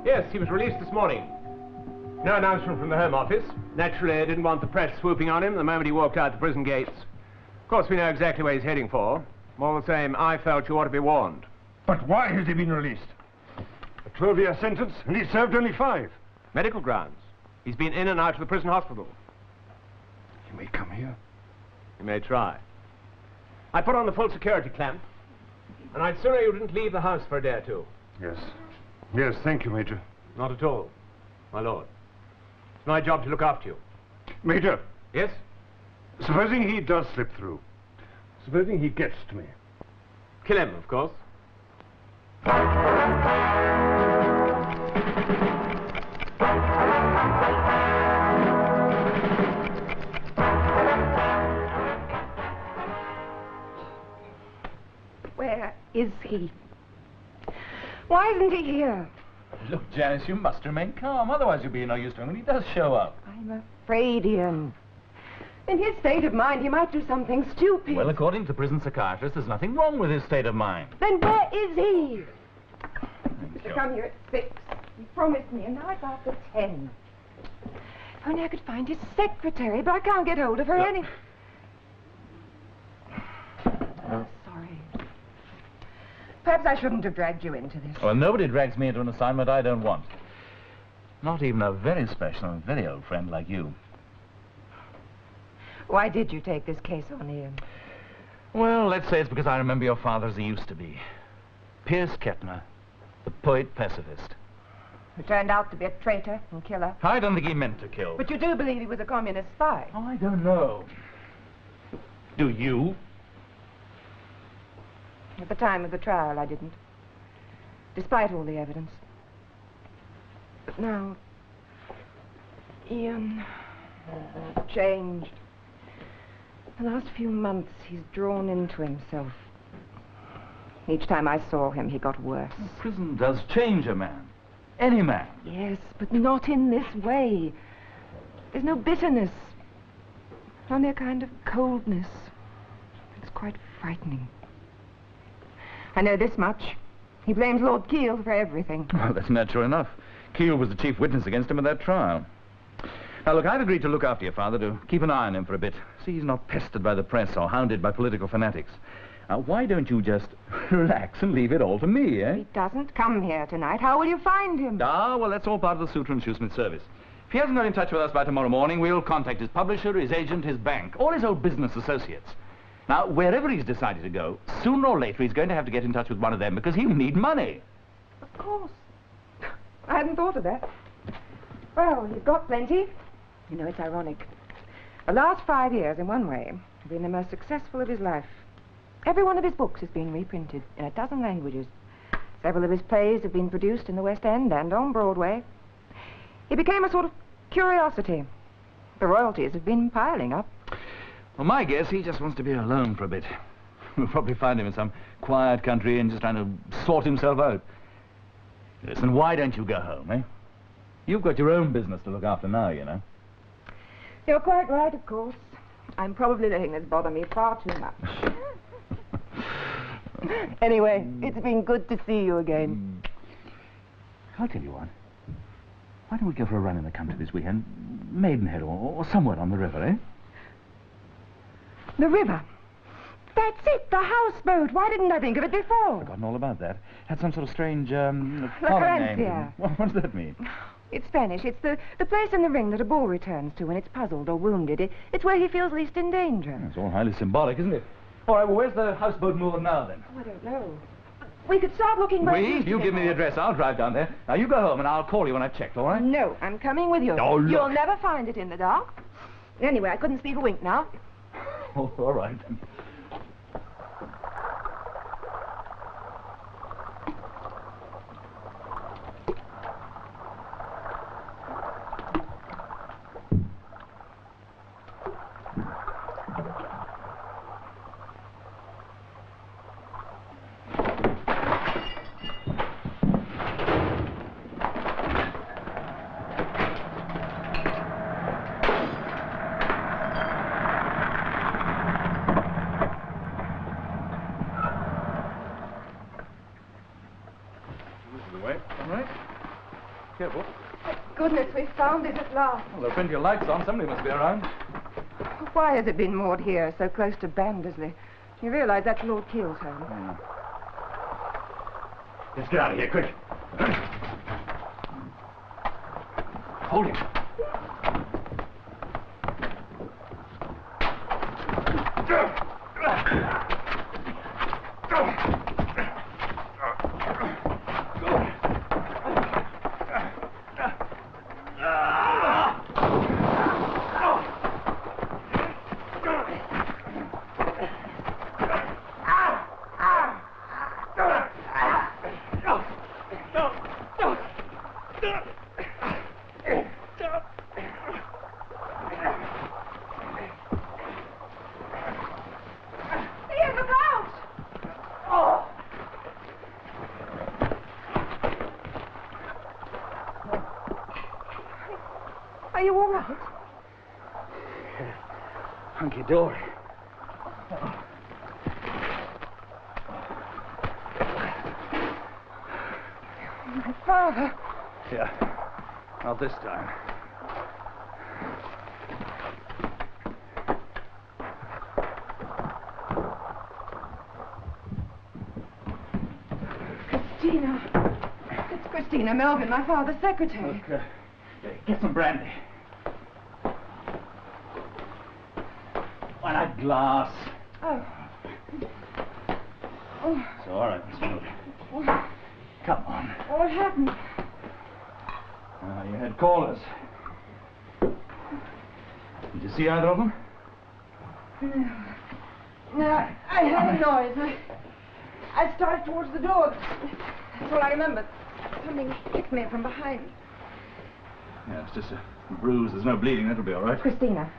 Yes, he was released this morning. No announcement from the Home Office. Naturally, I didn't want the press swooping on him the moment he walked out the prison gates. Of course, we know exactly where he's heading for. All the same, I felt you ought to be warned. But why has he been released? A 12-year sentence, and he served only 5. Medical grounds. He's been in and out of the prison hospital. He may come here. You may try. I put on the full security clamp, and I'd sooner you didn't leave the house for a day or two. Yes. Yes, thank you, Major. Not at all, my lord. It's my job to look after you. Major. Yes? Supposing he does slip through. Supposing he gets to me. Kill him, of course. Where is he? Why isn't he here? Look, Janice, you must remain calm. Otherwise you'll be no use to him when he does show up. I'm afraid, Ian. In his state of mind, he might do something stupid. Well, according to the prison psychiatrist, there's nothing wrong with his state of mind. Then where is he? Thank To you. come here at 6. He promised me, and now it's after 10. If only I could find his secretary, but I can't get hold of her any... Oh, sorry. Perhaps I shouldn't have dragged you into this. Well, nobody drags me into an assignment I don't want. Not even a very special and very old friend like you. Why did you take this case on, Ian? Well, let's say it's because I remember your father as he used to be. Pierce Kettner, the poet-pacifist. Who turned out to be a traitor and killer. I don't think he meant to kill. But you do believe he was a communist spy? Oh, I don't know. Do you? At the time of the trial, I didn't. Despite all the evidence. But now... Ian... changed. The last few months, he's drawn into himself. Each time I saw him, he got worse. Prison does change a man. Any man. Yes, but not in this way. There's no bitterness. Only a kind of coldness. It's quite frightening. I know this much. He blames Lord Keel for everything. Well, that's natural enough. Keel was the chief witness against him at that trial. Now, look, I've agreed to look after your father, to keep an eye on him for a bit. See, he's not pestered by the press or hounded by political fanatics. Now, why don't you just relax and leave it all to me, eh? He doesn't come here tonight. How will you find him? Ah, well, that's all part of the Suter and Shoesmith service. If he hasn't got in touch with us by tomorrow morning, we'll contact his publisher, his agent, his bank, all his old business associates. Now, wherever he's decided to go, sooner or later he's going to have to get in touch with one of them because he'll need money. Of course. I hadn't thought of that. Well, you've got plenty. You know, it's ironic. The last 5 years, in one way, have been the most successful of his life. Every one of his books has been reprinted in a dozen languages. Several of his plays have been produced in the West End and on Broadway. He became a sort of curiosity. The royalties have been piling up. Well, my guess, he just wants to be alone for a bit. We'll probably find him in some quiet country and just trying to sort himself out. Listen, why don't you go home, eh? You've got your own business to look after now, you know. You're quite right, of course. I'm probably letting this bother me far too much. Anyway, it's been good to see you again. I'll tell you what. Why don't we go for a run in the country this weekend? Maidenhead or somewhere on the river, eh? The river. That's it, the houseboat. Why didn't I think of it before? Forgotten all about that. Had some sort of strange, La foreign name. Francia. What does that mean? It's Spanish. It's the place in the ring that a bull returns to when it's puzzled or wounded. It's where he feels least in danger. It's all highly symbolic, isn't it? All right, well, where's the houseboat moored now, then? Oh, I don't know. We could start looking right We? You give me the address. I'll drive down there. Now, you go home, and I'll call you when I've checked, all right? No, I'm coming with you. Oh, look. You'll never find it in the dark. Anyway, I couldn't sleep a wink now. Oh, all right. Careful. Goodness, we found it at last. Well, there are plenty of lights on. Somebody must be around. Why has it been moored here, so close to Bandersley? You realize that's Lord Keel's home. Yeah. Let's get out of here, quick. Hold him. Are you all right? Hunky-dory. My father. Yeah. Not this time. Christina. It's Christina Melvin, my father's secretary. Look, get some brandy. Why not glass? Oh. Oh. It's all right, Miss Melvin. Come on. What happened? You had callers. Did you see either of them? No, I heard a noise. I started towards the door. That's all I remember. Something kicked me from behind. Yeah, it's just a bruise. There's no bleeding. That'll be all right. Christina,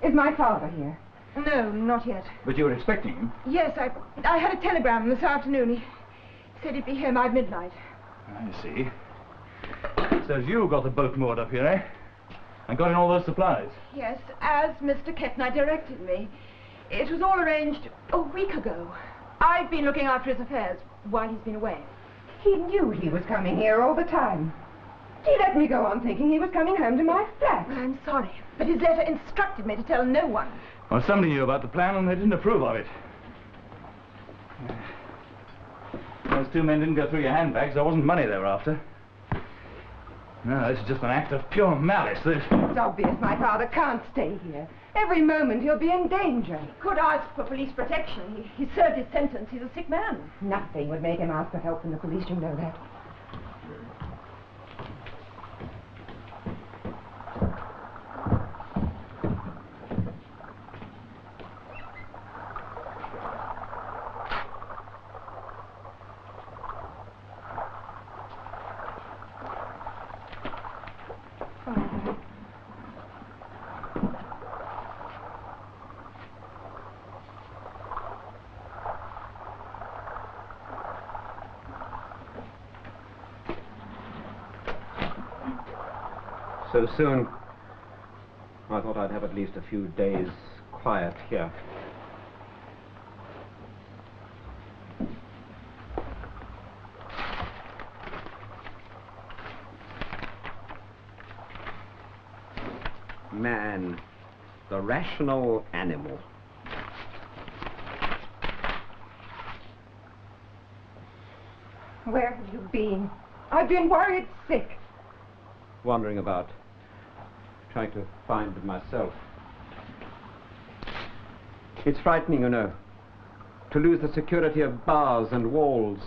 is my father here? No, not yet. But you were expecting him. Yes, I had a telegram this afternoon. He said he'd be here by midnight. I see. So you got the boat moored up here, eh? And got in all those supplies? Yes, as Mr. Ketner directed me. It was all arranged a week ago. I've been looking after his affairs while he's been away. He knew he was coming here all the time. He let me go on thinking he was coming home to my flat. I'm sorry, but his letter instructed me to tell no one. Well, somebody knew about the plan and they didn't approve of it. Those two men didn't go through your handbags. There wasn't money they were after. No, this is just an act of pure malice. This. It's obvious my father can't stay here. Every moment he'll be in danger. He could ask for police protection. He served his sentence. He's a sick man. Nothing would make him ask for help from the police, you know that. So soon, I thought I'd have at least a few days quiet here. Man, the rational animal. Where have you been? I've been worried sick. Wandering about, trying to find myself. It's frightening, you know, to lose the security of bars and walls.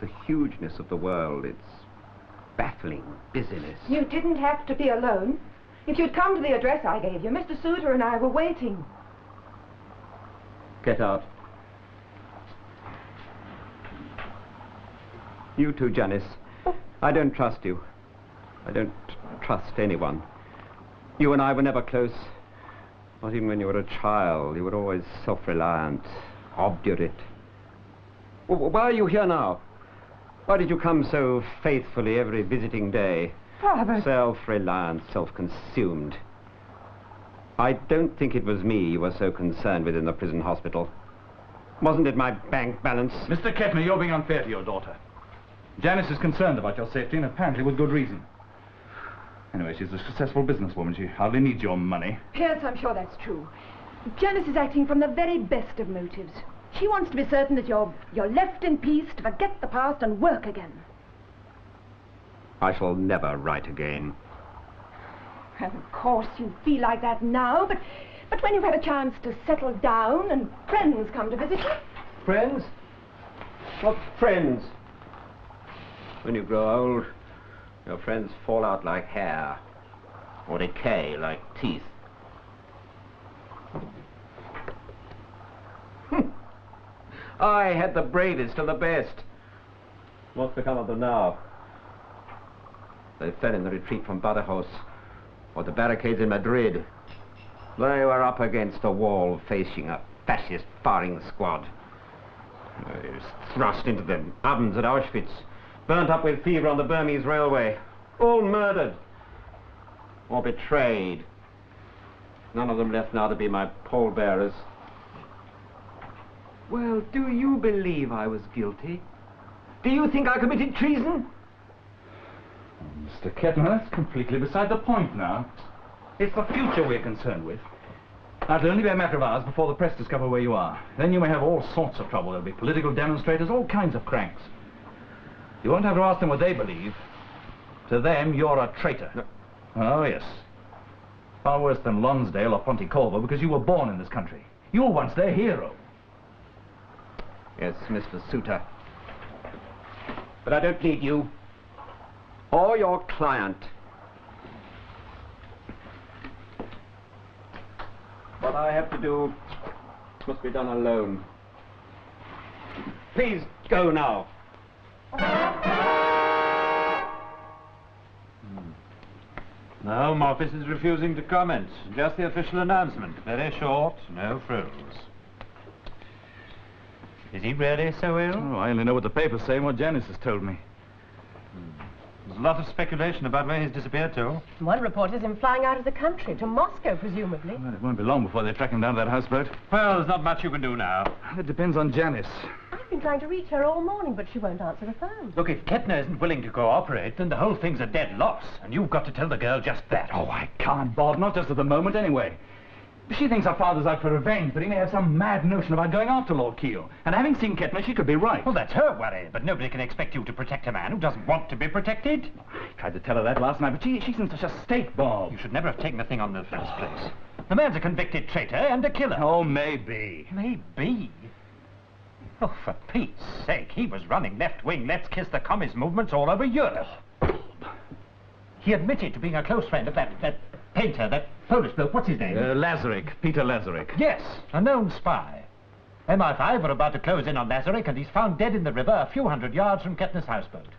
The hugeness of the world, it's baffling busyness. You didn't have to be alone. If you'd come to the address I gave you, Mr. Suter and I were waiting. Get out. You too, Janice. I don't trust you. I don't trust anyone. You and I were never close. Not even when you were a child. You were always self-reliant, obdurate. Why are you here now? Why did you come so faithfully every visiting day? Father. Self-reliant, self-consumed. I don't think it was me you were so concerned with in the prison hospital. Wasn't it my bank balance? Mr. Kettner, you're being unfair to your daughter. Janice is concerned about your safety, and apparently with good reason. Anyway, she's a successful businesswoman. She hardly needs your money. Pierce, I'm sure that's true. Janice is acting from the very best of motives. She wants to be certain that you're left in peace to forget the past and work again. I shall never write again. And of course you feel like that now, but when you've had a chance to settle down and friends come to visit you... Friends? What friends? When you grow old, your friends fall out like hair, or decay like teeth. I had the bravest of the best. What's become of them now? They fell in the retreat from Badajoz, or the barricades in Madrid. They were up against a wall facing a fascist firing squad. They was thrust into the ovens at Auschwitz, burnt up with fever on the Burmese railway, all murdered or betrayed. None of them left now to be my pallbearers. Well, do you believe I was guilty? Do you think I committed treason? Mr. Kettner, that's completely beside the point now. It's the future we're concerned with. Now, it'll only be a matter of hours before the press discover where you are. Then you may have all sorts of trouble. There'll be political demonstrators, all kinds of cranks. You won't have to ask them what they believe. To them, you're a traitor. No. Oh, yes. Far worse than Lonsdale or Pontecorvo, because you were born in this country. You were once their hero. Yes, Mr. Suter. But I don't need you. Or your client. What I have to do must be done alone. Please go now. The Home Office is refusing to comment. Just the official announcement. Very short, no frills. Is he really so ill? Oh, I only know what the papers say and what Janice has told me. There's a lot of speculation about where he's disappeared to. One report is him flying out of the country, to Moscow, presumably. Well, it won't be long before they track him down to that houseboat. Well, there's not much you can do now. It depends on Janice. I've been trying to reach her all morning, but she won't answer the phone. Look, if Kettner isn't willing to cooperate, then the whole thing's a dead loss. And you've got to tell the girl just that. Oh, I can't, Bob. Not just at the moment, anyway. She thinks her father's out for revenge, but he may have some mad notion about going after Lord Keel. And having seen Kettner, she could be right. Well, that's her worry, but nobody can expect you to protect a man who doesn't want to be protected. I tried to tell her that last night, but she's in such a state, Bob. You should never have taken the thing on in the first place. The man's a convicted traitor and a killer. Oh, maybe. Maybe? Oh, for Pete's sake, he was running left-wing Let's Kiss the Commies movements all over Europe. He admitted to being a close friend of that painter, that Polish bloke. What's his name? Lazarick. Peter Lazarick. Yes, a known spy. MI5 were about to close in on Lazarick, and he's found dead in the river a few hundred yards from Kettner's houseboat.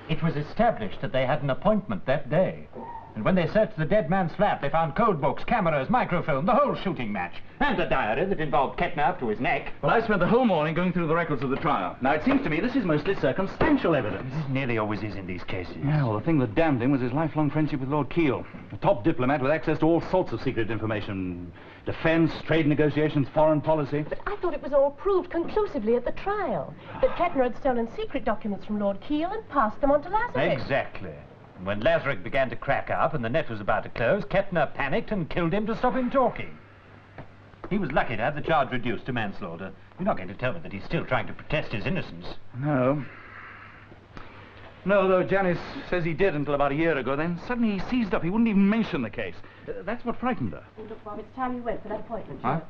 It was established that they had an appointment that day. And when they searched the dead man's flat, they found code books, cameras, microfilm, the whole shooting match. And a diary that involved Kettner up to his neck. Well, I spent the whole morning going through the records of the trial. Now, it seems to me this is mostly circumstantial evidence. This nearly always is in these cases. Yeah, well, the thing that damned him was his lifelong friendship with Lord Keel. A top diplomat with access to all sorts of secret information. Defense, trade negotiations, foreign policy. But I thought it was all proved conclusively at the trial, that Kettner had stolen secret documents from Lord Keel and passed them on to Lazarick. Exactly. When Lazarick began to crack up and the net was about to close, Kettner panicked and killed him to stop him talking. He was lucky to have the charge reduced to manslaughter. You're not going to tell me that he's still trying to protest his innocence? No. No, though Janice says he did until about a year ago. Then suddenly he seized up. He wouldn't even mention the case. That's what frightened her. Look, Bob, it's time you went for that appointment. Huh?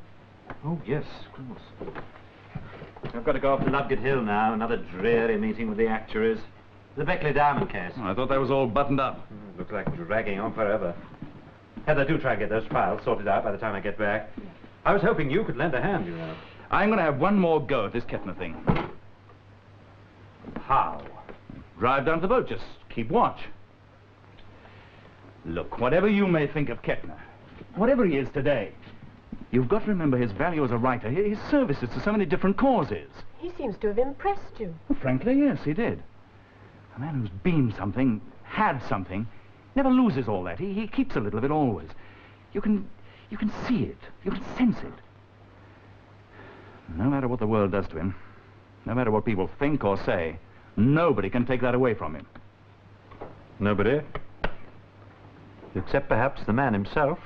Oh, yes, of course. I've got to go off to Ludgate Hill now. Another dreary meeting with the actuaries. The Beckley Diamond case. Oh, I thought that was all buttoned up. Looks like dragging on forever. Heather, do try and get those files sorted out by the time I get back. I was hoping you could lend a hand, you know. I'm going to have one more go at this Kettner thing. How? Drive down to the boat. Just keep watch. Look, whatever you may think of Kettner, whatever he is today, you've got to remember his value as a writer, his services to so many different causes. He seems to have impressed you. Well, frankly, yes, he did. A man who's been something, had something, never loses all that. He keeps a little of it always. You can see it. You can sense it. No matter what the world does to him, no matter what people think or say, nobody can take that away from him. Nobody? Except perhaps the man himself.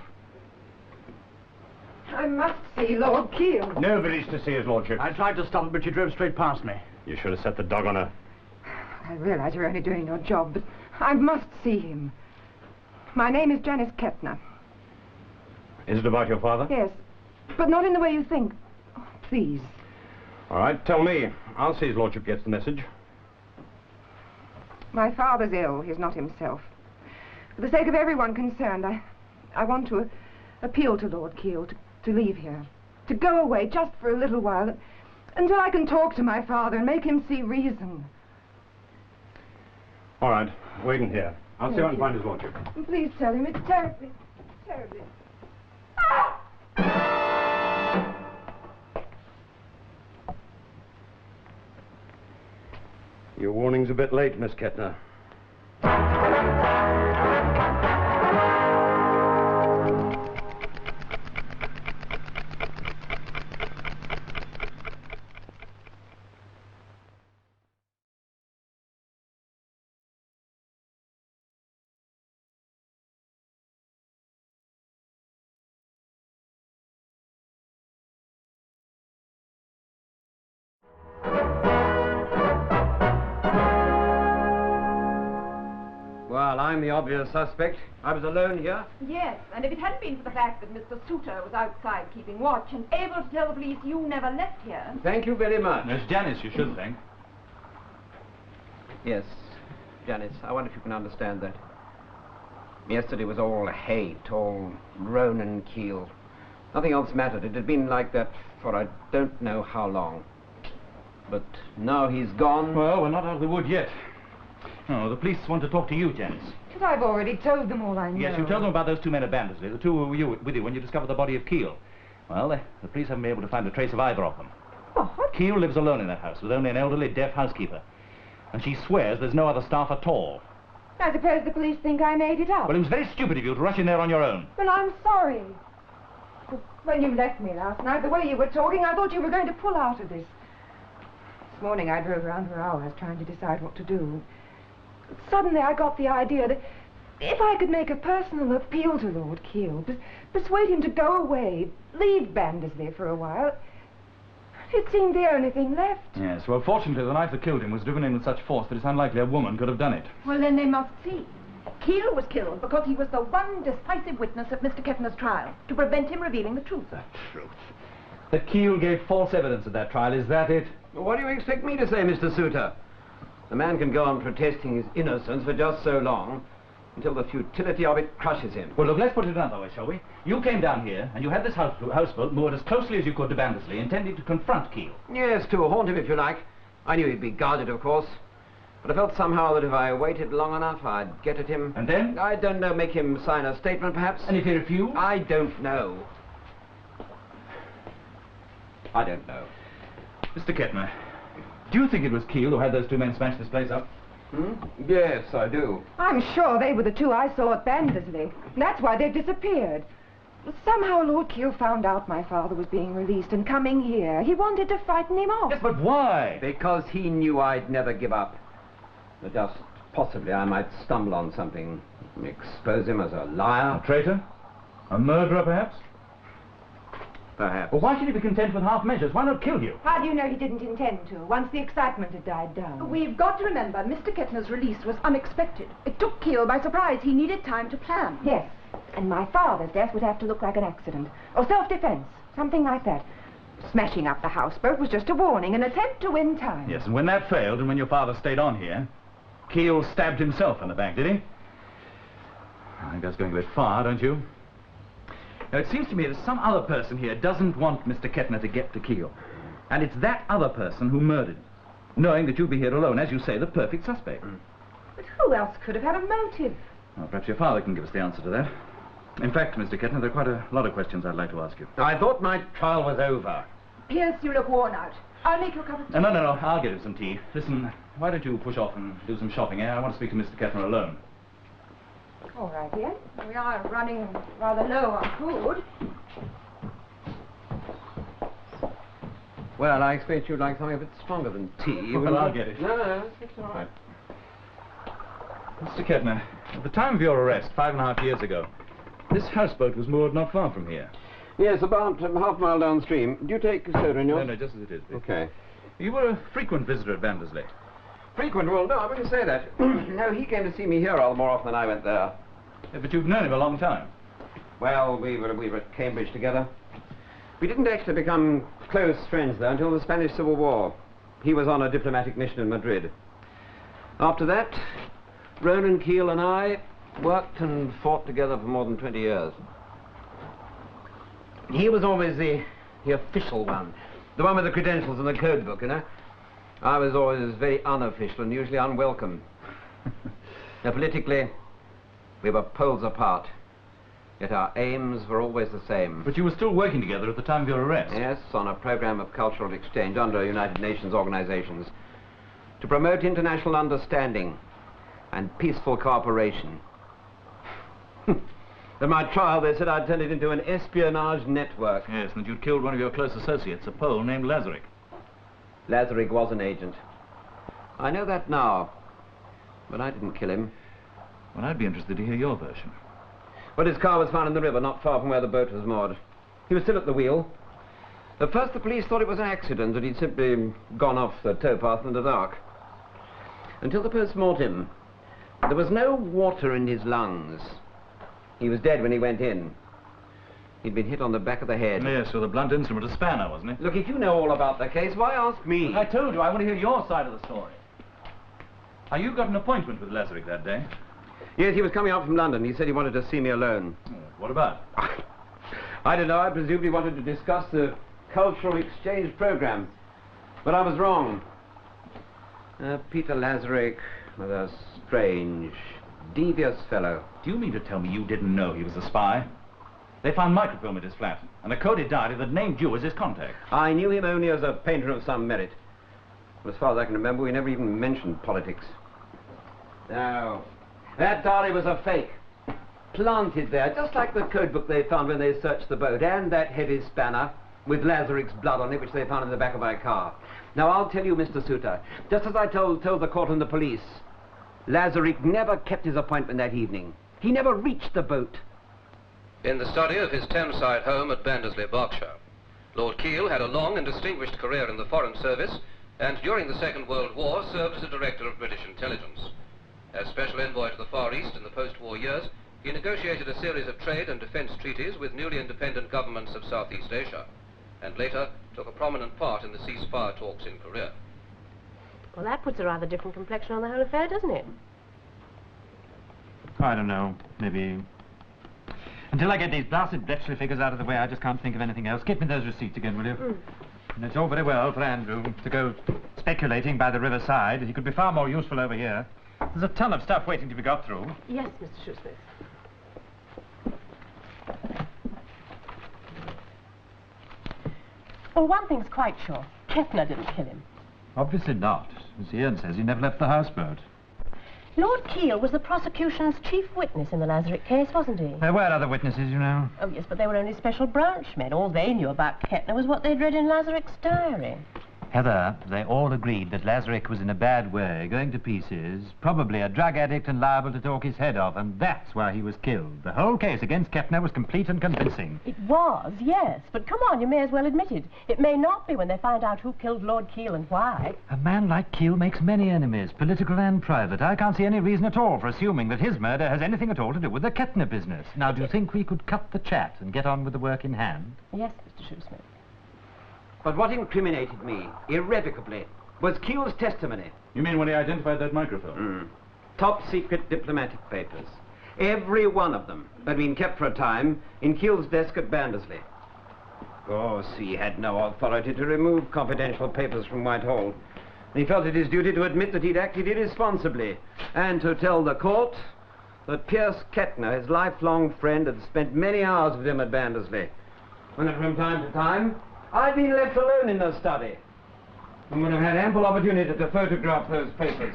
I must see Lord Keel. Nobody's to see his lordship. I tried to stop her, but she drove straight past me. You should have set the dog on her. I realize you're only doing your job, but I must see him. My name is Janice Kettner. Is it about your father? Yes, but not in the way you think. Oh, please. All right, tell me. I'll see his lordship gets the message. My father's ill. He's not himself. For the sake of everyone concerned, I want to appeal to Lord Keel to leave here. To go away just for a little while, until I can talk to my father and make him see reason. All right, wait in here. I'll see if I can find his lordship. Please tell him it's terribly, terribly... Your warning's a bit late, Miss Kettner. Well, I'm the obvious suspect. I was alone here. Yes, and if it hadn't been for the fact that Mr. Souter was outside keeping watch and able to tell the police you never left here... Thank you very much. Miss Janice, you should thank. Yes, Janice, I wonder if you can understand that. Yesterday was all hate, all Ronan Keel. Nothing else mattered. It had been like that for I don't know how long. But now he's gone... Well, we're not out of the wood yet. No, the police want to talk to you, Janice. But I've already told them all I know. Yes, you told them about those two men at Bandersley, the two who were with you when you discovered the body of Keel. Well, the police haven't been able to find a trace of either of them. What? Keel lives alone in that house with only an elderly, deaf housekeeper. And she swears there's no other staff at all. I suppose the police think I made it up. Well, it was very stupid of you to rush in there on your own. Well, I'm sorry. When you left me last night, the way you were talking, I thought you were going to pull out of this. This morning I drove around for hours trying to decide what to do. Suddenly I got the idea that if I could make a personal appeal to Lord Keel, persuade him to go away, leave Bandersley for a while, it seemed the only thing left. Yes, well, fortunately, the knife that killed him was driven in with such force that it's unlikely a woman could have done it. Well, then they must see. Keel was killed because he was the one decisive witness at Mr. Kettner's trial, to prevent him revealing the truth. The truth? That Keel gave false evidence at that trial, is that it? Well, what do you expect me to say, Mr. Souter? The man can go on protesting his innocence for just so long, until the futility of it crushes him. Well, look, let's put it another way, shall we? You came down here, and you had this houseboat moored as closely as you could to Bandersley, intending to confront Keel. Yes, to haunt him, if you like. I knew he'd be guarded, of course. But I felt somehow that if I waited long enough, I'd get at him. And then? I don't know, make him sign a statement, perhaps? And if he refused? I don't know. I don't know. Mr. Kettner, do you think it was Keel who had those two men smash this place up? Yes, I do. I'm sure they were the two I saw at Bandersley. That's why they've disappeared. Somehow Lord Keel found out my father was being released and coming here. He wanted to frighten him off. Yes, but why? Because he knew I'd never give up. There just Possibly I might stumble on something. Expose him as a liar. A traitor? A murderer, perhaps? Perhaps. Well, why should he be content with half measures? Why not kill you? How do you know he didn't intend to, once the excitement had died down? We've got to remember, Mr. Kettner's release was unexpected. It took Keel by surprise. He needed time to plan. Yes, and my father's death would have to look like an accident. Or self-defense, something like that. Smashing up the houseboat was just a warning, an attempt to win time. Yes, and when that failed, and when your father stayed on here, Keel stabbed himself in the back, did he? I think that's going a bit far, don't you? Now, it seems to me that some other person here doesn't want Mr. Kettner to get to Keel. And it's that other person who murdered him, knowing that you'd be here alone, as you say, the perfect suspect. But who else could have had a motive? Well, perhaps your father can give us the answer to that. In fact, Mr. Kettner, there are quite a lot of questions I'd like to ask you. I thought my trial was over. Pierce, you look worn out. I'll make you a cup of tea. No, I'll get you some tea. Listen, why don't you push off and do some shopping, eh? I want to speak to Mr. Kettner alone. All right, dear. We are running rather low on food. Well, I expect you'd like something a bit stronger than tea. Well, I'll get it. No, it's all right. Mr. Kettner, at the time of your arrest, 5.5 years ago, this houseboat was moored not far from here. Yes, about half a mile downstream. Do you take soda in yours? No, just as it is, please. Okay. You were a frequent visitor at Vandersley. Frequent? Well, no, I wouldn't say that. No, he came to see me here rather more often than I went there. Yeah, but you've known him a long time. Well, we were at Cambridge together. We didn't actually become close friends, though, until the Spanish Civil War. He was on a diplomatic mission in Madrid. After that, Ronan Keel and I worked and fought together for more than 20 years. He was always the official one, the one with the credentials and the code book, you know. I was always very unofficial and usually unwelcome. Now, politically, we were poles apart, yet our aims were always the same. But you were still working together at the time of your arrest. Yes, on a program of cultural exchange under United Nations organizations to promote international understanding and peaceful cooperation. At my trial, they said I'd turned it into an espionage network. Yes, and that you'd killed one of your close associates, a Pole named Lazarick. Lazarick was an agent. I know that now, but I didn't kill him. Well, I'd be interested to hear your version. Well, his car was found in the river, not far from where the boat was moored. He was still at the wheel. At first, the police thought it was an accident, that he'd simply gone off the towpath in the dark. Until the post-mortem, there was no water in his lungs. He was dead when he went in. He'd been hit on the back of the head. Yes, with a blunt instrument, a spanner, wasn't he? Look, if you know all about the case, why ask me? I told you, I want to hear your side of the story. Now, you got an appointment with Lazarick that day. Yes, he was coming out from London. He said he wanted to see me alone. What about? I don't know. I presumed he wanted to discuss the cultural exchange program. But I was wrong. Peter Lazarick was a strange, devious fellow. Do you mean to tell me you didn't know he was a spy? They found microfilm at his flat, and a coded diary that named you as his contact. I knew him only as a painter of some merit. As far as I can remember, we never even mentioned politics. No. That diary was a fake. Planted there, just like the code book they found when they searched the boat, and that heavy spanner with Lazarick's blood on it, which they found in the back of my car. Now, I'll tell you, Mr. Souter, just as I told the court and the police, Lazarick never kept his appointment that evening. He never reached the boat. In the study of his Thameside home at Bandersley, Berkshire, Lord Keel had a long and distinguished career in the Foreign Service, and during the Second World War served as a Director of British Intelligence. As Special Envoy to the Far East in the post-war years, he negotiated a series of trade and defence treaties with newly independent governments of Southeast Asia, and later took a prominent part in the ceasefire talks in Korea. Well, that puts a rather different complexion on the whole affair, doesn't it? I don't know. Maybe... Until I get these blasted Bletchley figures out of the way, I just can't think of anything else. Get me those receipts again, will you? And it's all very well for Andrew to go speculating by the riverside. He could be far more useful over here. There's a ton of stuff waiting to be got through. Yes, Mr. Shoesmith. Well, one thing's quite sure. Kettner didn't kill him. Obviously not. As Ian says, he never left the houseboat. Lord Keel was the prosecution's chief witness in the Lazarick case, wasn't he? There were other witnesses, you know. Oh, yes, but they were only special branch men. All they knew about Kettner was what they'd read in Lazarick's diary. Heather, they all agreed that Lazarick was in a bad way, going to pieces, probably a drug addict and liable to talk his head off, and that's why he was killed. The whole case against Kettner was complete and convincing. It was, yes. But come on, you may as well admit it. It may not be when they find out who killed Lord Keel and why. A man like Keel makes many enemies, political and private. I can't see any reason at all for assuming that his murder has anything at all to do with the Kettner business. Now, do you think we could cut the chat and get on with the work in hand? Yes, Mr. Shoesmith. But what incriminated me, irrevocably, was Keel's testimony. You mean when he identified that microphone? Top secret diplomatic papers. Every one of them had been kept for a time in Keel's desk at Bandersley. Of course, he had no authority to remove confidential papers from Whitehall. He felt it his duty to admit that he'd acted irresponsibly and to tell the court that Pierce Kettner, his lifelong friend, had spent many hours with him at Bandersley. And that from time to time, I'd been left alone in the study and would have had ample opportunity to photograph those papers.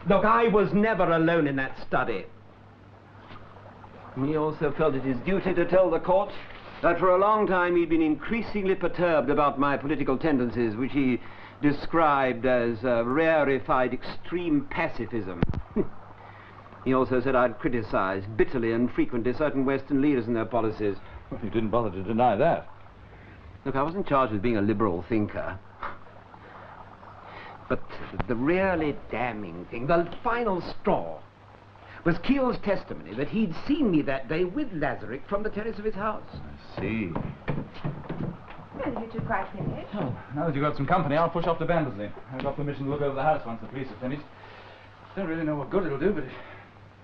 Look, I was never alone in that study. He also felt it his duty to tell the court that for a long time he'd been increasingly perturbed about my political tendencies, which he described as rarefied extreme pacifism. He also said I'd criticized bitterly and frequently certain Western leaders and their policies. Well, you didn't bother to deny that. Look, I wasn't charged with being a liberal thinker. But the really damning thing, the final straw, was Keel's testimony that he'd seen me that day with Lazarick from the terrace of his house. I see. Well, you two quite finished. Oh, now that you've got some company, I'll push off to Bandersley. I've got permission to look over the house once the police have finished. Don't really know what good it'll do, but it's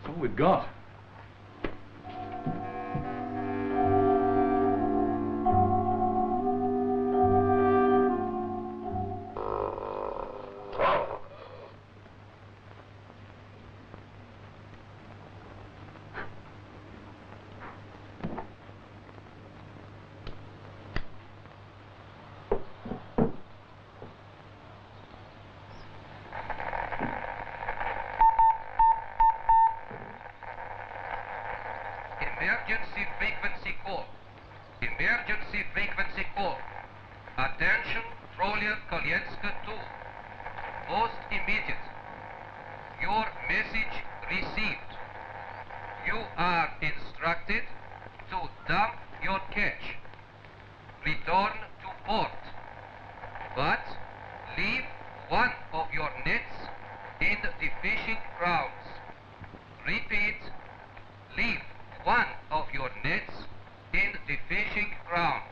all we've got. Emergency frequency call. Emergency frequency call. Attention, Frolia Kolyenska 2. Most immediate. Your message received. You are instructed to dump your catch. Return to port. But leave one of your nets in the fishing grounds. Repeat, leave one of your nets in the fishing grounds.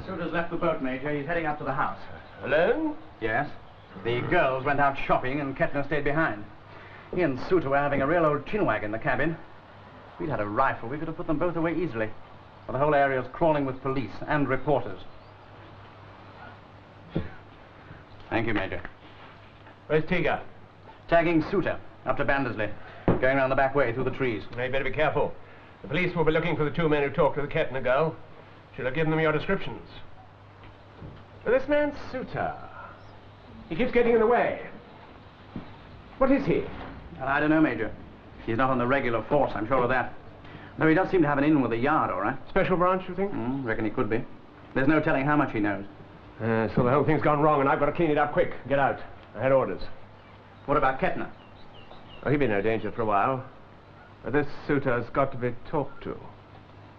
Suter's left the boat, Major. He's heading up to the house. Alone? Yes. The girls went out shopping and Kettner stayed behind. He and Suter were having a real old chinwag in the cabin. If we'd had a rifle, we could have put them both away easily. But the whole area's crawling with police and reporters. Thank you, Major. Where's Teager? Tagging Suter up to Bandersley. Going round the back way through the trees. Now, you better be careful. The police will be looking for the two men who talked to the Kettner girl. Should have given them your descriptions. But this man's Suter. He keeps getting in the way. What is he? Well, I don't know, Major. He's not on the regular force, I'm sure of that. Though he does seem to have an in with the yard, all right. Special branch, you think? Reckon he could be. There's no telling how much he knows. So the whole thing's gone wrong, and I've got to clean it up quick. Get out. I had orders. What about Kettner? Oh, he'll be no danger for a while. But this Suter's got to be talked to.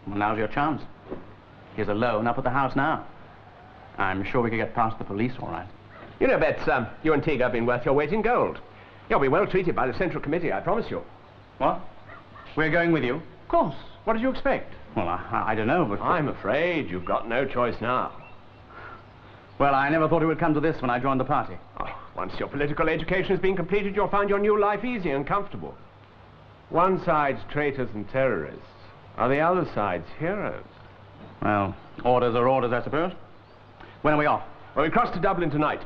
Well, now's your chance. He's alone up at the house now. I'm sure we could get past the police, all right. You know, Betts, you and Teague have been worth your weight in gold. You'll be well treated by the Central Committee, I promise you. What? We're going with you? Of course. What did you expect? Well, I don't know, but... I'm afraid you've got no choice now. Well, I never thought it would come to this when I joined the party. Oh, once your political education has been completed, you'll find your new life easy and comfortable. One side's traitors and terrorists, are the other side's heroes. Well, orders are orders, I suppose. When are we off? Well, we cross to Dublin tonight.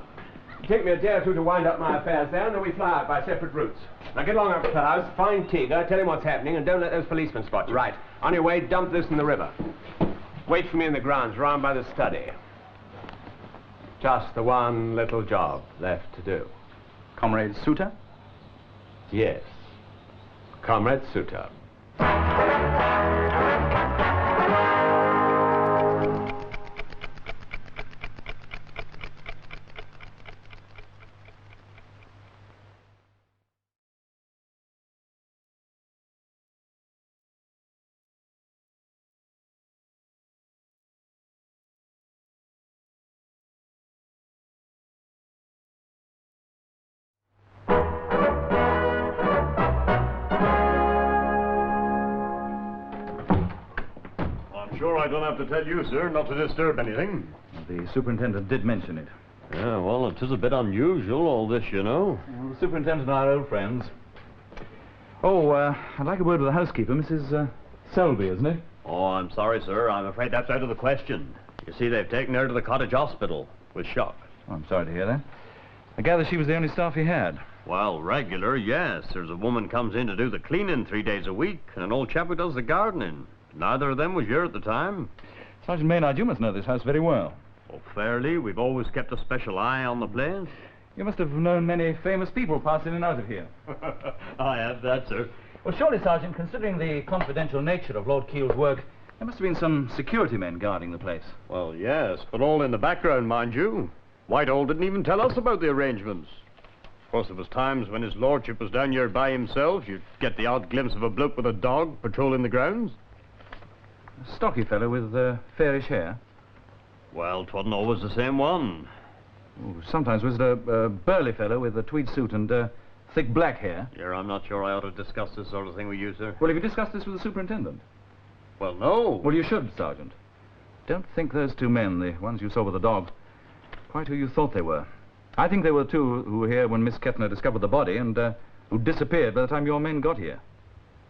It'll take me a day or two to wind up my affairs there, and then we fly out by separate routes. Now get along up to the house, find Teager, tell him what's happening, and don't let those policemen spot you. Right. On your way, dump this in the river. Wait for me in the grounds, round by the study. Just the one little job left to do. Comrade Suter? Yes. Comrade Suter. Sure, I don't have to tell you, sir, not to disturb anything. The superintendent did mention it. Yeah, well, it is a bit unusual, all this, you know. Well, the superintendent and I are old friends. Oh, I'd like a word with the housekeeper, Mrs. Selby, isn't it? Oh, I'm sorry, sir. I'm afraid that's out of the question. You see, they've taken her to the cottage hospital with shock. Oh, I'm sorry to hear that. I gather she was the only staff he had. Well, regular, yes. There's a woman comes in to do the cleaning 3 days a week, and an old chap who does the gardening. Neither of them was here at the time. Sergeant Maynard, you must know this house very well. Oh, fairly. We've always kept a special eye on the place. You must have known many famous people pass in and out of here. I have that, sir. Well, surely, Sergeant, considering the confidential nature of Lord Keel's work, there must have been some security men guarding the place. Well, yes, but all in the background, mind you. Whitehall didn't even tell us about the arrangements. Of course, there was times when his lordship was down here by himself. You'd get the odd glimpse of a bloke with a dog patrolling the grounds. A stocky fellow with fairish hair. Well, 'twasn't always the same one. Oh, sometimes was it a burly fellow with a tweed suit and thick black hair. Yeah, I'm not sure I ought to discuss this sort of thing with you, sir. Well, have you discussed this with the superintendent? Well, no. Well, you should, Sergeant. Don't think those two men, the ones you saw with the dogs, quite who you thought they were. I think they were the two who were here when Miss Kettner discovered the body and who disappeared by the time your men got here.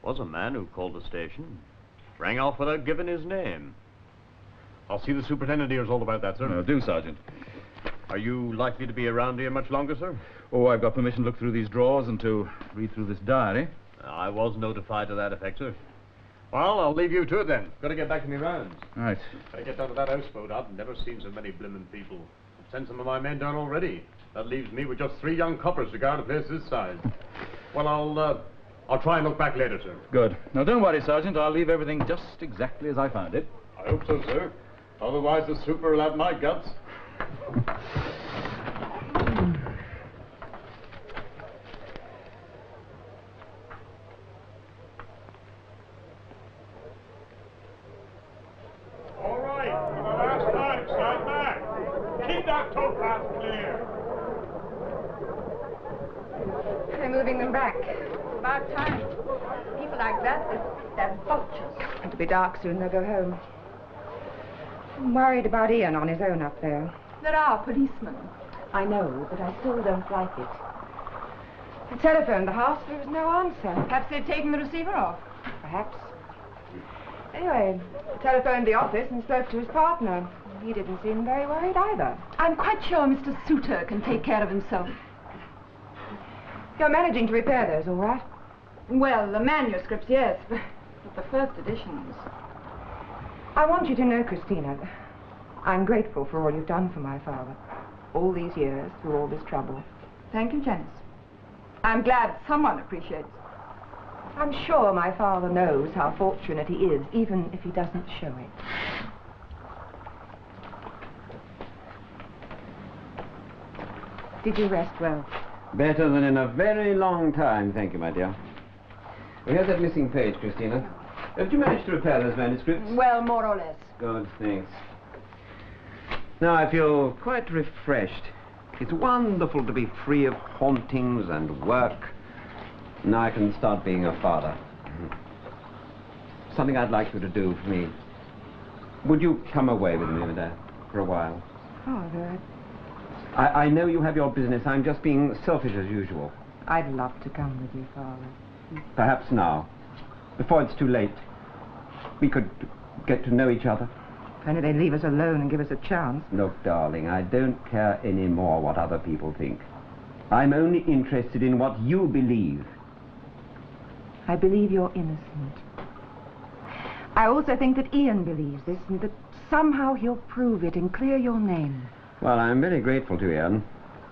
Was a man who called the station. Rang off without giving his name. I'll see the superintendent hears all about that, sir. No, do, Sergeant. Are you likely to be around here much longer, sir? Oh, I've got permission to look through these drawers and to read through this diary. I was notified to that effect, sir. Well, I'll leave you to it then. Got to get back to me rounds. Right. I get down to that houseboat. I've never seen so many blimmin' people. I've sent some of my men down already. That leaves me with just 3 young coppers to guard a place this size. Well, I'll try and look back later, sir. Good. Now, don't worry, Sergeant. I'll leave everything just exactly as I found it. I hope so, sir. Otherwise, the super will have my guts. All right, for the last time, stand back. Keep that towpath clear. They're moving them back. About time. People like that, they're vultures. It'll be dark soon. They'll go home. I'm worried about Ian on his own up there. There are policemen. I know, but I still don't like it. I telephoned the house. There was no answer. Perhaps they've taken the receiver off. Perhaps. Anyway, I telephoned the office and spoke to his partner. He didn't seem very worried either. I'm quite sure Mr. Suter can take care of himself. You're managing to repair those, all right? Well, the manuscripts, yes, but the first editions. I want you to know, Christina, I'm grateful for all you've done for my father. All these years, through all this trouble. Thank you, Janice. I'm glad someone appreciates. I'm sure my father knows how fortunate he is, even if he doesn't show it. Did you rest well? Better than in a very long time, thank you, my dear. Well, here's that missing page, Christina. Did you manage to repair those manuscripts? Well, more or less. Good, thanks. Now I feel quite refreshed. It's wonderful to be free of hauntings and work. Now I can start being a father. something I'd like you to do for me. Would you come away with me for a while? Father, I know you have your business. I'm just being selfish as usual. I'd love to come with you, Father. Perhaps now, before it's too late, we could get to know each other. If only they'd leave us alone and give us a chance. Look, darling, I don't care anymore what other people think. I'm only interested in what you believe. I believe you're innocent. I also think that Ian believes this, and that somehow he'll prove it and clear your name. Well, I'm very grateful to Ian,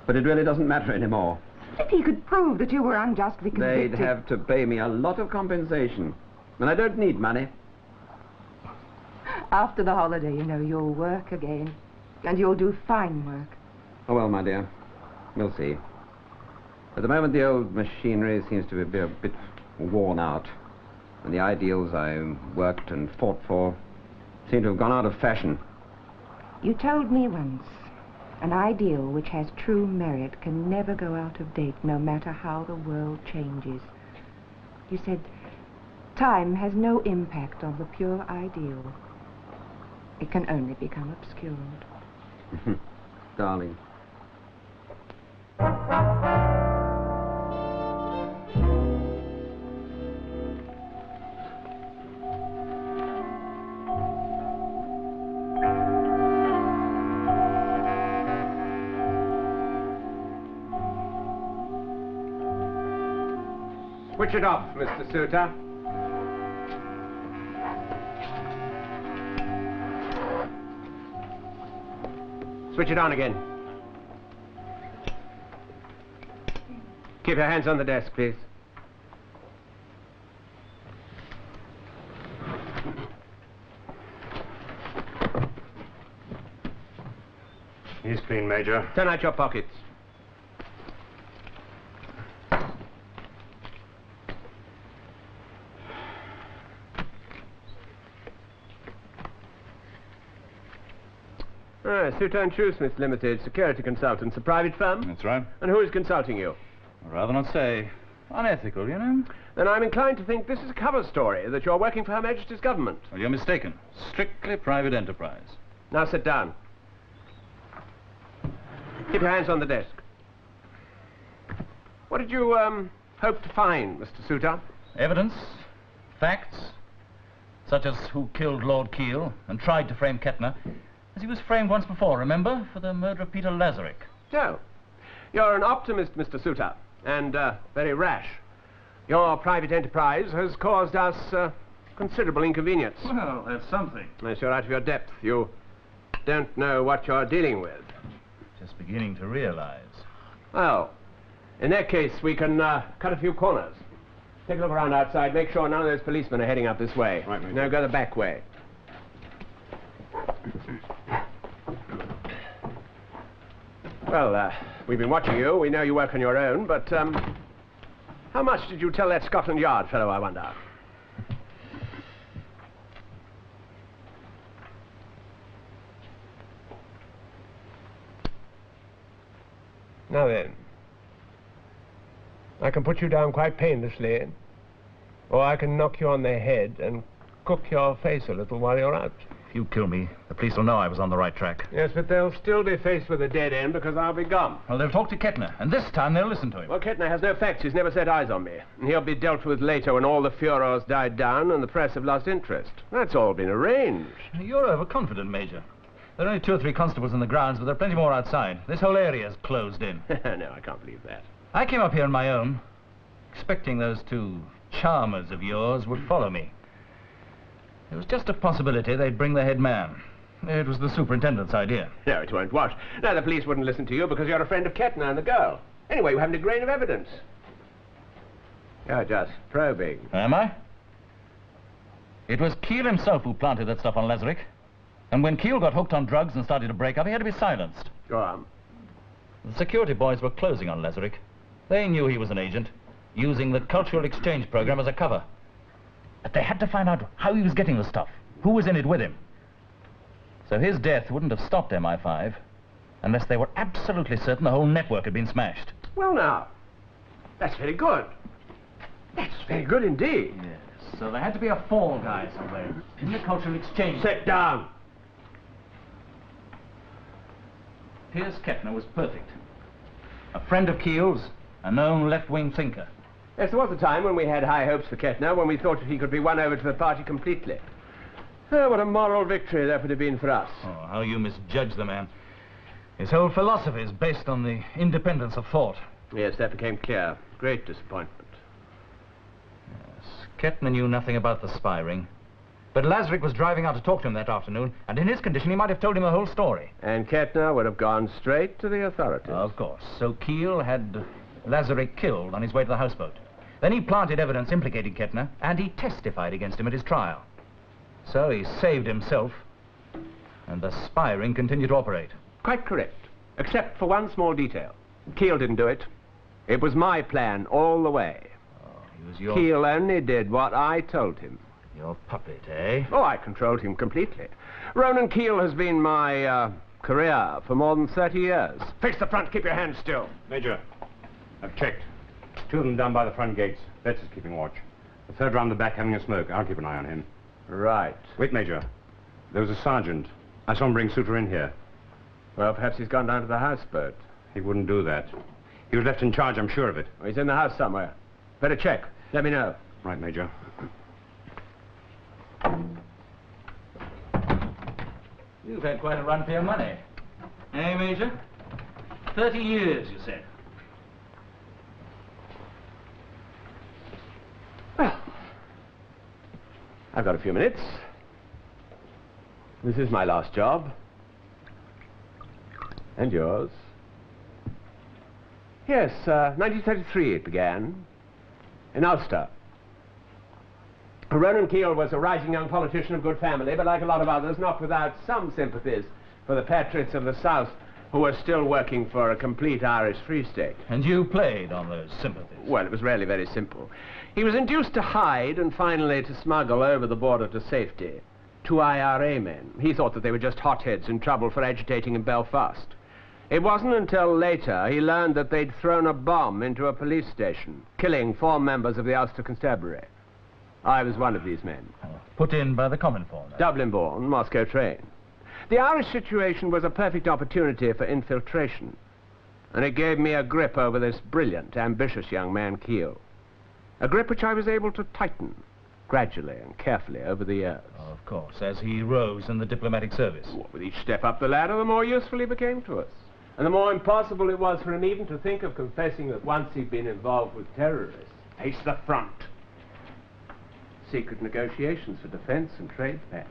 but it really doesn't matter anymore. If he could prove that you were unjustly convicted... They'd have to pay me a lot of compensation, and I don't need money. After the holiday, you know, you'll work again, and you'll do fine work. Oh, well, my dear, we'll see. At the moment, the old machinery seems to be a bit worn out, and the ideals I worked and fought for seem to have gone out of fashion. You told me once, an ideal which has true merit can never go out of date, no matter how the world changes. You said, time has no impact on the pure ideal. It can only become obscured. Darling. Switch it off, Mr. Suter. Switch it on again. Keep your hands on the desk, please. He's clean, Major. Turn out your pockets. Suter and Shoesmith Limited, security consultants, a private firm? That's right. And who is consulting you? I'd rather not say. Unethical, you know. Then I'm inclined to think this is a cover story, that you're working for Her Majesty's government. Well, you're mistaken. Strictly private enterprise. Now sit down. Keep your hands on the desk. What did you, hope to find, Mr. Suter? Evidence, facts, such as who killed Lord Keel and tried to frame Kettner, as he was framed once before, remember, for the murder of Peter Lazarick. So, you're an optimist, Mr. Suter, and very rash. Your private enterprise has caused us considerable inconvenience. Well, that's something. Unless you're out of your depth, you don't know what you're dealing with. Just beginning to realize. Well, in that case, we can cut a few corners. Take a look around outside. Make sure none of those policemen are heading up this way. Right, Major. Now go the back way. Well, we've been watching you. We know you work on your own, but how much did you tell that Scotland Yard fellow, I wonder? Now then, I can put you down quite painlessly, or I can knock you on the head and cook your face a little while you're out. If you kill me, the police will know I was on the right track. Yes, but they'll still be faced with a dead end because I'll be gone. Well, they'll talk to Kettner, and this time they'll listen to him. Well, Kettner has no facts. He's never set eyes on me. And he'll be dealt with later when all the furor's died down and the press have lost interest. That's all been arranged. You're overconfident, Major. There are only 2 or 3 constables in the grounds, but there are plenty more outside. This whole area's closed in. No, I can't believe that. I came up here on my own, expecting those 2 charmers of yours would follow me. It was just a possibility they'd bring the head man. It was the superintendent's idea. No, it won't wash. No, the police wouldn't listen to you because you're a friend of Kettner and the girl. Anyway, you haven't a grain of evidence. You're just probing. Am I? It was Keel himself who planted that stuff on Lazarick. And when Keel got hooked on drugs and started to break up, he had to be silenced. Go on. The security boys were closing on Lazarick. They knew he was an agent, using the cultural exchange program as a cover. But they had to find out how he was getting the stuff, who was in it with him. So his death wouldn't have stopped MI5 unless they were absolutely certain the whole network had been smashed. Well, now, that's very good. That's very good indeed. Yes. So there had to be a fall guy somewhere in the cultural exchange. Sit down. Pierce Kettner was perfect. A friend of Keel's, a known left-wing thinker. Yes, there was a time when we had high hopes for Kettner, when we thought he could be won over to the party completely. Oh, what a moral victory that would have been for us. Oh, how you misjudge the man. His whole philosophy is based on the independence of thought. Yes, that became clear. Great disappointment. Yes, Kettner knew nothing about the spy ring. But Lazarick was driving out to talk to him that afternoon, and in his condition he might have told him the whole story. And Kettner would have gone straight to the authorities. Of course. So Keel had Lazarick killed on his way to the houseboat. Then he planted evidence implicating Kettner, and he testified against him at his trial. So he saved himself, and the spy ring continued to operate. Quite correct, except for one small detail. Keel didn't do it. It was my plan all the way. Oh, he was your... Keel only did what I told him. Your puppet, eh? Oh, I controlled him completely. Ronan Keel has been my career for more than 30 years. Fix the front, keep your hands still. Major, I've checked. 2 of them down by the front gates. Betts is keeping watch. The third round the back having a smoke. I'll keep an eye on him. Right. Wait, Major. There was a sergeant. I saw him bring Suter in here. Well, perhaps he's gone down to the houseboat. He wouldn't do that. He was left in charge, I'm sure of it. Well, he's in the house somewhere. Better check. Let me know. Right, Major. You've had quite a run for your money. Eh, Major? 30 years, you said. Well, I've got a few minutes. This is my last job. And yours. Yes, 1933 it began. In Ulster. Ronan Keel was a rising young politician of good family, but like a lot of others, not without some sympathies for the patriots of the South who were still working for a complete Irish Free State. And you played on those sympathies? Well, it was really very simple. He was induced to hide and finally to smuggle over the border to safety 2 IRA men. He thought that they were just hotheads in trouble for agitating in Belfast. It wasn't until later he learned that they'd thrown a bomb into a police station, killing 4 members of the Ulster Constabulary. I was one of these men. Put in by the Cominform. Dublin-born, Moscow trained. The Irish situation was a perfect opportunity for infiltration, and it gave me a grip over this brilliant, ambitious young man, Keel. A grip which I was able to tighten gradually and carefully over the years. Of course, as he rose in the diplomatic service. Well, with each step up the ladder, the more useful he became to us. And the more impossible it was for him even to think of confessing that once he'd been involved with terrorists. Face the front. Secret negotiations for defense and trade pacts.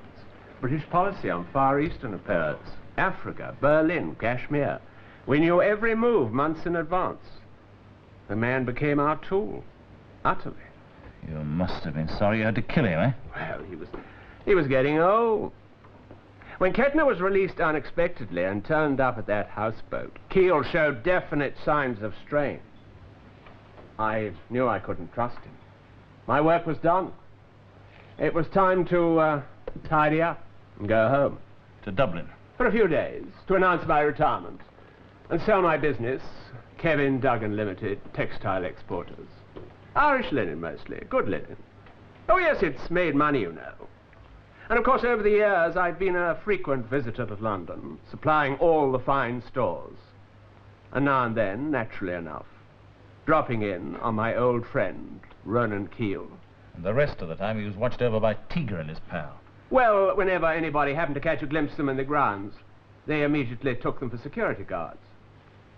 British policy on Far Eastern affairs. Africa, Berlin, Kashmir. We knew every move months in advance. The man became our tool. Utterly. You must have been sorry you had to kill him, eh? Well, he was getting old. When Kettner was released unexpectedly and turned up at that houseboat, Keel showed definite signs of strain. I knew I couldn't trust him. My work was done. It was time to tidy up and go home. To Dublin? For a few days, to announce my retirement and sell my business, Kevin Duggan Limited, textile exporters. Irish linen mostly, good linen. Oh yes, it's made money, you know. And of course, over the years, I've been a frequent visitor to London, supplying all the fine stores. And now and then, naturally enough, dropping in on my old friend, Ronan Keel. And the rest of the time he was watched over by Tiger and his pal. Well, whenever anybody happened to catch a glimpse of them in the grounds, they immediately took them for security guards.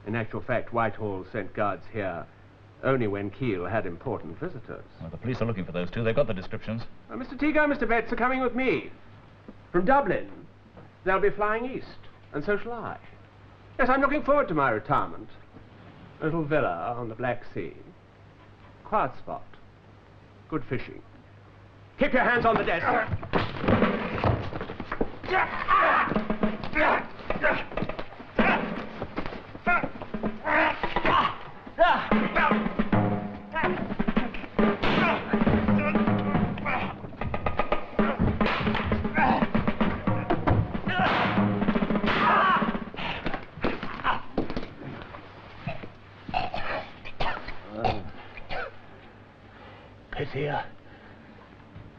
In actual fact, Whitehall sent guards here only when Keel had important visitors. Well, the police are looking for those 2. They've got the descriptions. Mr. Tigo and Mr. Betts are coming with me. From Dublin. They'll be flying east, and so shall I. Yes, I'm looking forward to my retirement. A little villa on the Black Sea. Quiet spot. Good fishing. Keep your hands on the desk.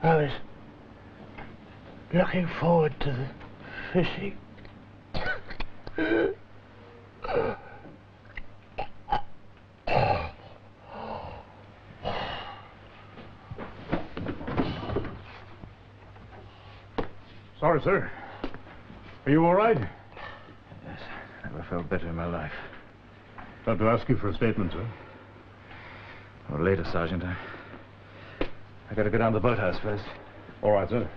I was looking forward to the fishing. Sorry, sir. Are you all right? Yes, never felt better in my life. Got to ask you for a statement, sir. Or later, Sergeant. I gotta go down to the boathouse first. All right, sir.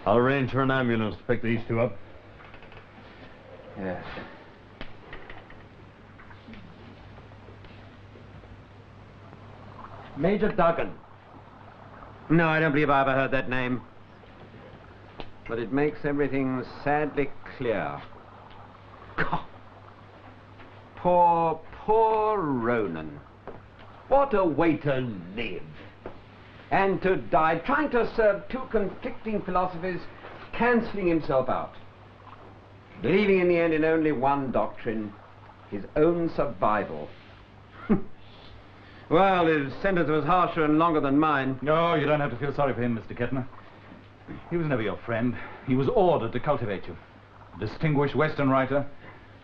I'll arrange for an ambulance to pick these two up. Yes. Major Duggan. No, I don't believe I ever heard that name. But it makes everything sadly clear. God. Poor Ronan. What a way to live. And to die, trying to serve two conflicting philosophies, cancelling himself out. Believing in the end in only one doctrine, his own survival. Well, his sentence was harsher and longer than mine. No, you don't have to feel sorry for him, Mr. Kettner. He was never your friend. He was ordered to cultivate you. A distinguished Western writer,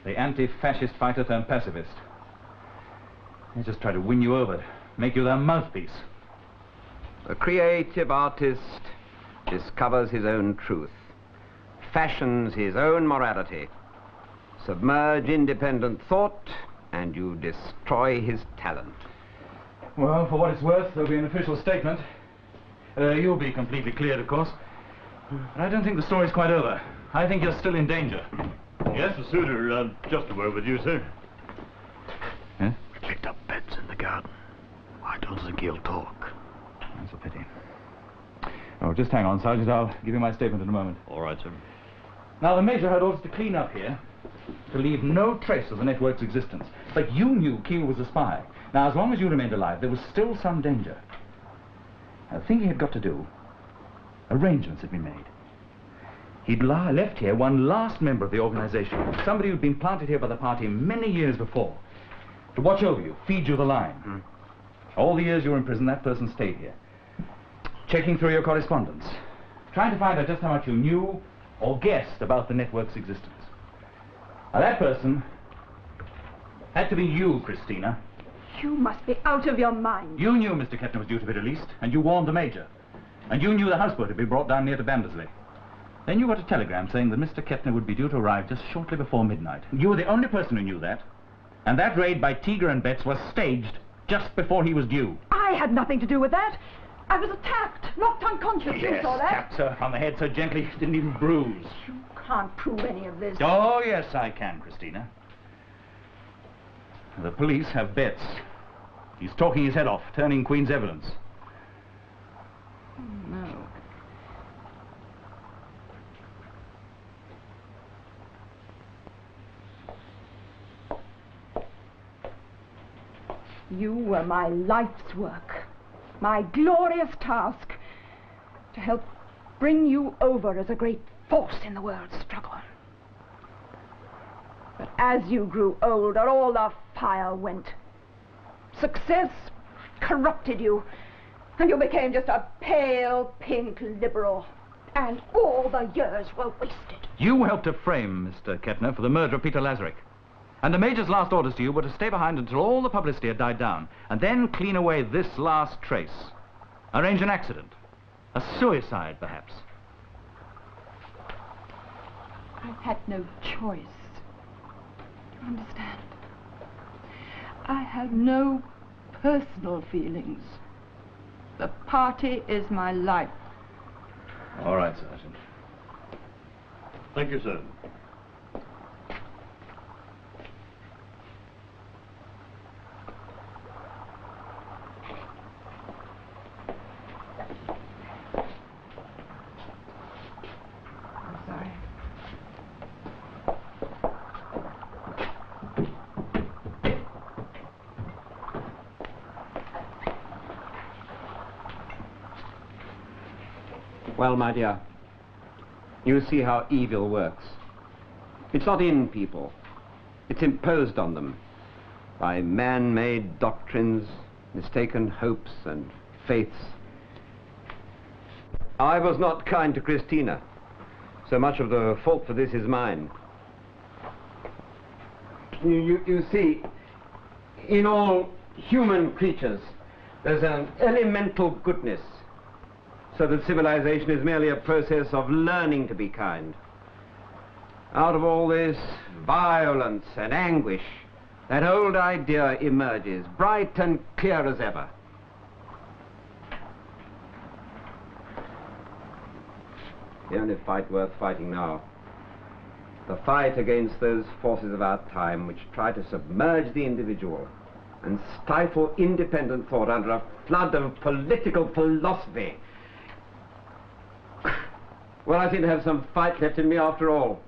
the anti-fascist fighter turned pacifist. They just tried to win you over, make you their mouthpiece. A creative artist discovers his own truth, fashions his own morality. Submerge independent thought, and you destroy his talent. Well, for what it's worth, there'll be an official statement. You'll be completely cleared, of course. But I don't think the story's quite over. I think you're still in danger. Yes, the suitor, just a word with you, sir. Huh? We picked up beds in the garden. I don't think he'll talk. That's a pity. Oh, just hang on, Sergeant. I'll give you my statement in a moment. All right, sir. Now, the Major had orders to clean up here, to leave no trace of the network's existence. But you knew Keel was a spy. Now, as long as you remained alive, there was still some danger. Now, the thing he had got to do, arrangements had been made. He'd left here one last member of the organization, somebody who'd been planted here by the party many years before, to watch over you, feed you the line. All the years you were in prison, that person stayed here, checking through your correspondence, trying to find out just how much you knew or guessed about the network's existence. Now, that person had to be you, Christina. You must be out of your mind. You knew Mr. Kettner was due to be released, and you warned the Major. And you knew the houseboat had been brought down near to Bandersley. Then you got a telegram saying that Mr. Kettner would be due to arrive just shortly before midnight. You were the only person who knew that. And that raid by Tiger and Betts was staged just before he was due. I had nothing to do with that. I was attacked, knocked unconscious. You saw that? Tapped her on the head so gently, didn't even bruise. You can't prove any of this. Oh, yes, I can, Christina. The police have Betts. He's talking his head off, turning Queen's evidence. Oh, no. You were my life's work, my glorious task, to help bring you over as a great force in the world's struggle. But as you grew older, all the fire went. Success corrupted you, and you became just a pale pink liberal, and all the years were wasted. You helped to frame Mr. Kettner for the murder of Peter Lazarick. And the Major's last orders to you were to stay behind until all the publicity had died down, and then clean away this last trace. Arrange an accident. A suicide, perhaps. I had no choice. Do you understand? I had no personal feelings. The party is my life. All right, Sergeant. Thank you, sir. Well, my dear, you see how evil works. It's not in people. It's imposed on them by man-made doctrines, mistaken hopes and faiths. I was not kind to Christina. So much of the fault for this is mine. You see, in all human creatures, there's an elemental goodness, so that civilization is merely a process of learning to be kind. Out of all this violence and anguish, that old idea emerges, bright and clear as ever. The only fight worth fighting now. The fight against those forces of our time which try to submerge the individual and stifle independent thought under a flood of political philosophy. Well, I seem to have some fight left in me after all.